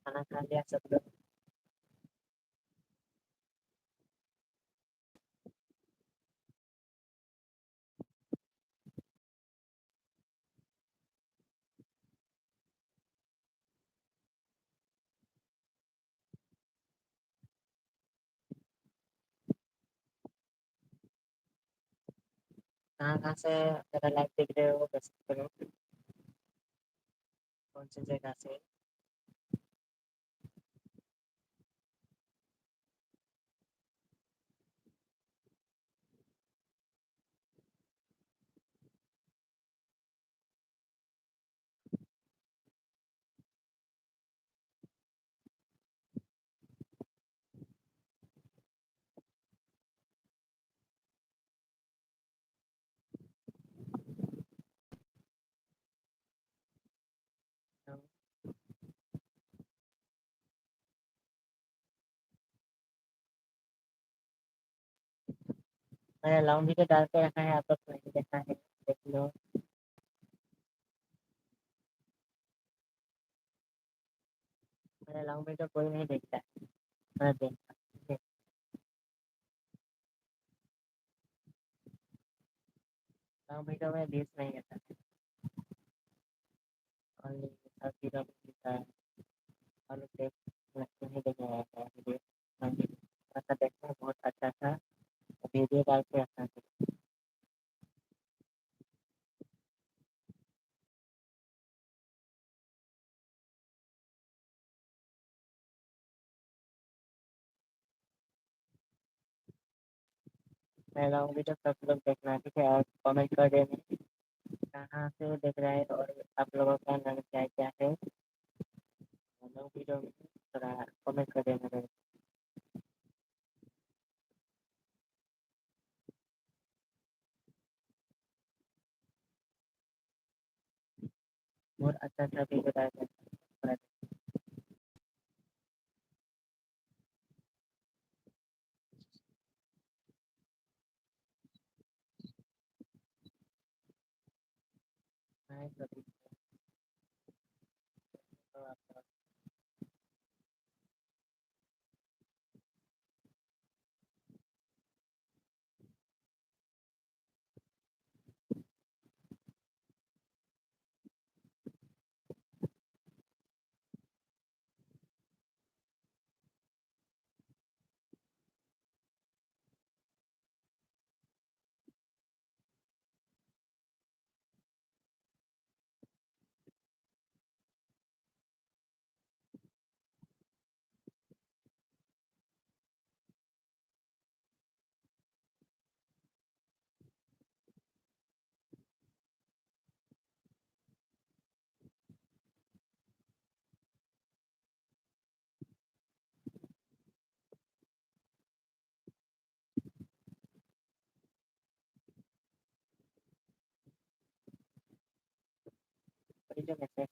खाना खा लिया सब लोग। कहाँ से मेरा लाइव देख रहे हो बस करो। कौन सी जगह से? मैंने लॉन्ग वीडियो डाल के रखा है, आप लोग को नहीं देखना है देख लो। मैंने लॉन्ग वीडियो कोई नहीं देखता है, मैं देखता। लॉन्ग वीडियो में व्यूज नहीं आता है, ओनली सब वीडियो में मिलता है। और लोग देख नहीं देखने आता है वीडियो। मतलब देखने में बहुत अच्छा था, वीडियो डाल के रखना चाहिए। मैं लॉन्ग वीडियो सब लोग देखना है, ठीक है? और कमेंट कर देना कहाँ से देख रहे हैं और आप लोगों का नाम क्या क्या है। लॉन्ग वीडियो में थोड़ा कमेंट कर देना मेरे को। बहुत अच्छा अच्छा वीडियो डाल देना। मैं सभी को आपका जो मैसेज